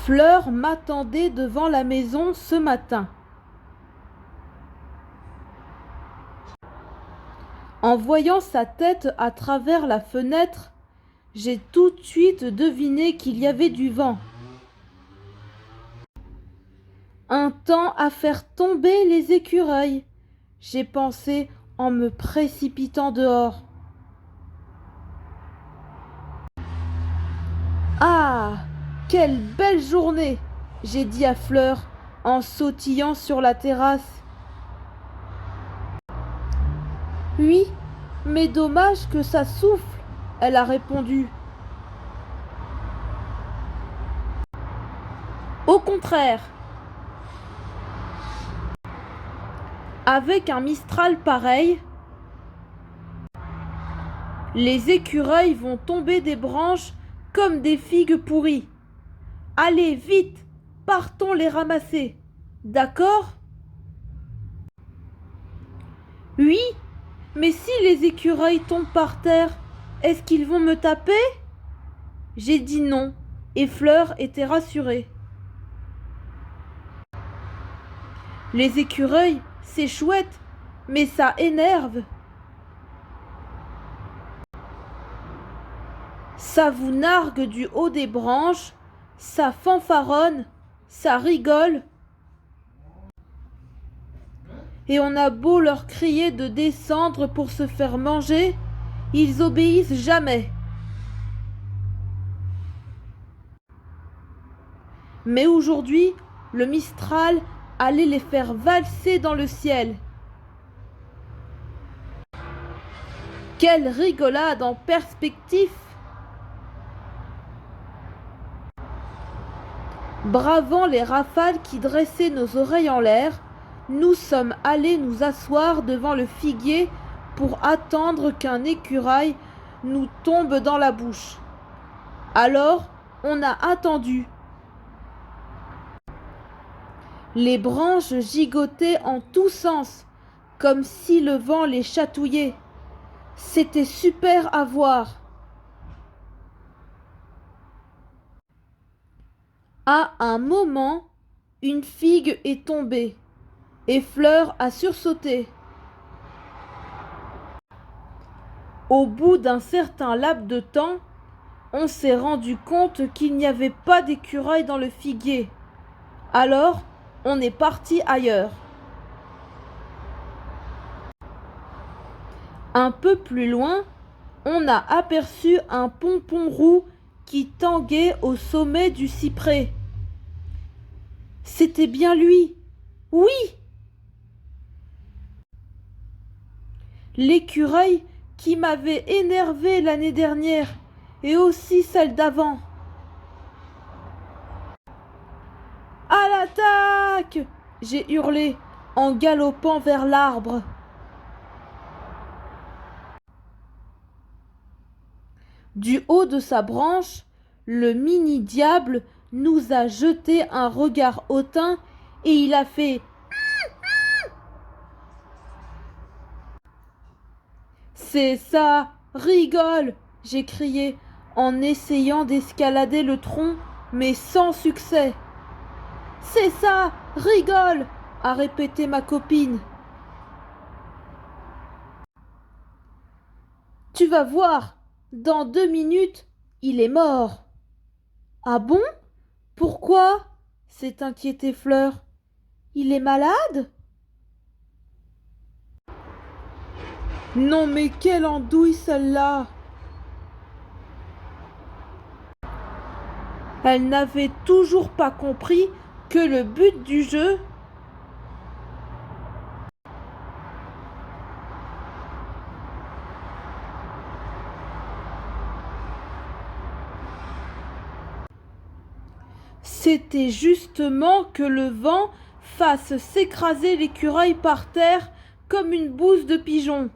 Fleur m'attendait devant la maison ce matin. En voyant sa tête à travers la fenêtre, j'ai tout de suite deviné qu'il y avait du vent. Un temps à faire tomber les écureuils, j'ai pensé en me précipitant dehors. Ah, quelle belle journée, j'ai dit à Fleur en sautillant sur la terrasse. Oui, mais dommage que ça souffle, elle a répondu. Au contraire, avec un mistral pareil, les écureuils vont tomber des branches comme des figues pourries. Allez, vite, partons les ramasser. D'accord ? Oui, mais si les écureuils tombent par terre, est-ce qu'ils vont me taper ? J'ai dit non, et Fleur était rassurée. Les écureuils, c'est chouette, mais ça énerve. Ça vous nargue du haut des branches, ça fanfaronne, ça rigole. Et on a beau leur crier de descendre pour se faire manger, ils obéissent jamais. Mais aujourd'hui, le Mistral allait les faire valser dans le ciel. Quelle rigolade en perspective! Bravant les rafales qui dressaient nos oreilles en l'air, nous sommes allés nous asseoir devant le figuier pour attendre qu'un écureuil nous tombe dans la bouche. Alors, on a attendu. Les branches gigotaient en tous sens, comme si le vent les chatouillait. C'était super à voir. À un moment, une figue est tombée et Fleur a sursauté. Au bout d'un certain laps de temps, on s'est rendu compte qu'il n'y avait pas d'écureuil dans le figuier. Alors, on est parti ailleurs. Un peu plus loin, on a aperçu un pompon roux qui tanguait au sommet du cyprès. C'était bien lui. Oui! L'écureuil qui m'avait énervé l'année dernière et aussi celle d'avant. À l'attaque! J'ai hurlé en galopant vers l'arbre. Du haut de sa branche, le mini-diable nous a jeté un regard hautain et il a fait « C'est ça, rigole !» j'ai crié en essayant d'escalader le tronc, mais sans succès. « C'est ça, rigole !» a répété ma copine. « Tu vas voir, dans 2 minutes, il est mort. » « Ah bon ? Pourquoi ? » s'est inquiétée Fleur. « Il est malade ? » Non mais quelle andouille celle-là ! Elle n'avait toujours pas compris que le but du jeu, c'était justement que le vent fasse s'écraser l'écureuil par terre comme une bouse de pigeon.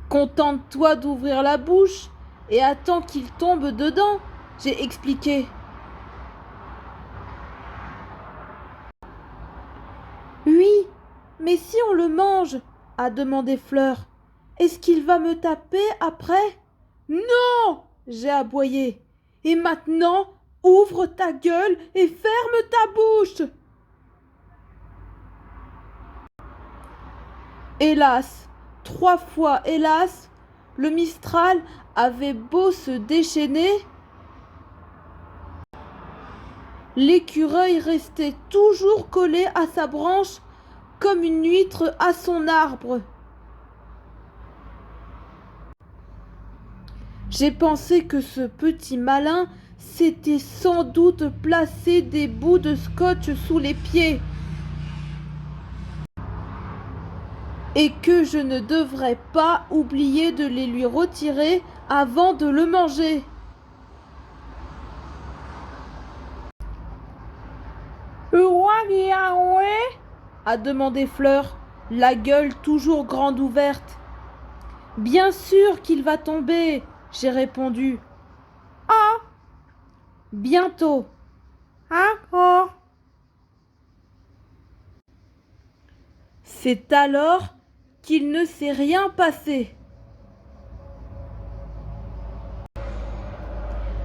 Contente-toi d'ouvrir la bouche et attends qu'il tombe dedans, j'ai expliqué. Oui, mais si on le mange, a demandé Fleur, est-ce qu'il va me taper après ? Non ! j'ai aboyé. Et maintenant, ouvre ta gueule et ferme ta bouche. Hélas, 3 fois hélas, le Mistral avait beau se déchaîner, l'écureuil restait toujours collé à sa branche comme une huître à son arbre. J'ai pensé que ce petit malin s'était sans doute placé des bouts de scotch sous les pieds et que je ne devrais pas oublier de les lui retirer avant de le manger. A demandé Fleur, la gueule toujours grande ouverte. Bien sûr qu'il va tomber, j'ai répondu. Ah, bientôt. D'accord. C'est alors qu'il ne s'est rien passé.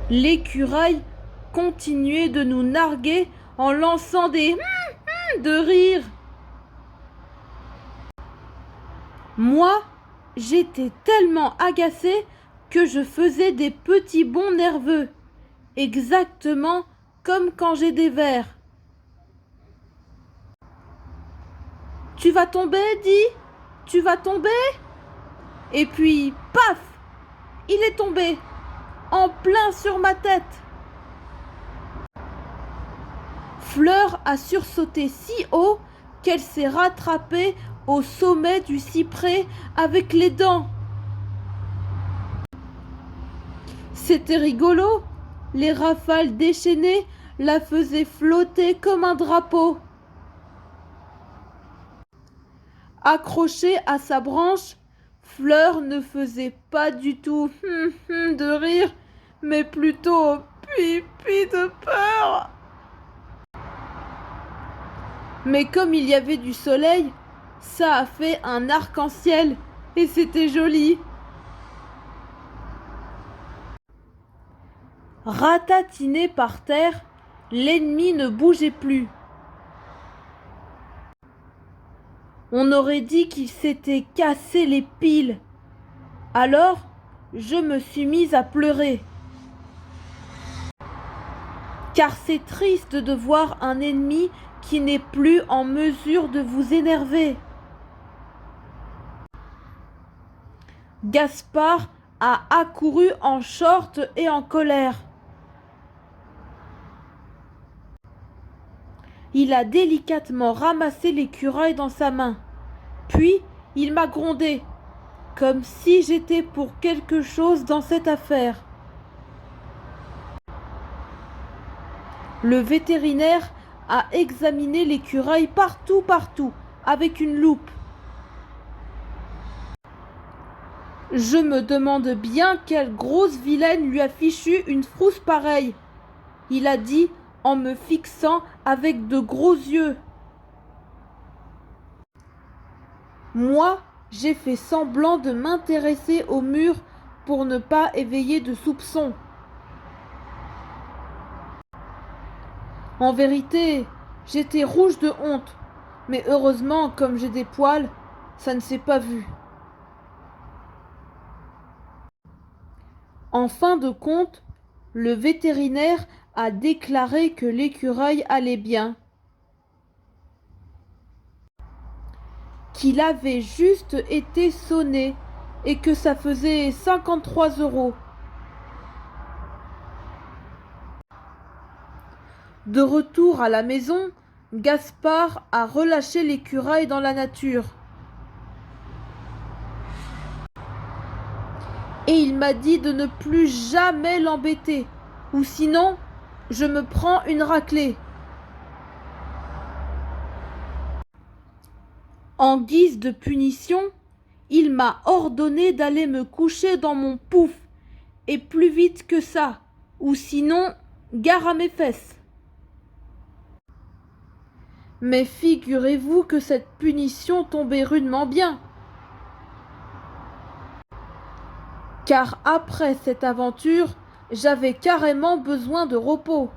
L'écureuil continuait de nous narguer en lançant des de rire. Moi, j'étais tellement agacée que je faisais des petits bonds nerveux, exactement comme quand j'ai des vers. Tu vas tomber, dis? Tu vas tomber? Et puis, paf! Il est tombé, en plein sur ma tête. Fleur a sursauté si haut qu'elle s'est rattrapée au sommet du cyprès avec les dents. C'était rigolo. Les rafales déchaînées la faisaient flotter comme un drapeau. Accrochée à sa branche, Fleur ne faisait pas du tout de rire, mais plutôt pipi de peur. Mais comme il y avait du soleil, ça a fait un arc-en-ciel et c'était joli. Ratatiné par terre, l'ennemi ne bougeait plus. On aurait dit qu'il s'était cassé les piles. Alors, je me suis mise à pleurer. Car c'est triste de voir un ennemi qui n'est plus en mesure de vous énerver. Gaspard a accouru en short et en colère. Il a délicatement ramassé l'écureuil dans sa main. Puis, il m'a grondé, comme si j'étais pour quelque chose dans cette affaire. Le vétérinaire a examiné l'écureuil partout, avec une loupe. Je me demande bien quelle grosse vilaine lui a fichu une frousse pareille. Il a dit en me fixant avec de gros yeux. Moi, j'ai fait semblant de m'intéresser au mur pour ne pas éveiller de soupçons. En vérité, j'étais rouge de honte, mais heureusement, comme j'ai des poils, ça ne s'est pas vu. En fin de compte, le vétérinaire a déclaré que l'écureuil allait bien, qu'il avait juste été sonné et que ça faisait 53 €. De retour à la maison, Gaspard a relâché l'écureuil dans la nature. Et il m'a dit de ne plus jamais l'embêter, ou sinon, je me prends une raclée. En guise de punition, il m'a ordonné d'aller me coucher dans mon pouf, et plus vite que ça, ou sinon, gare à mes fesses. Mais figurez-vous que cette punition tombait rudement bien. car après cette aventure, j'avais carrément besoin de repos.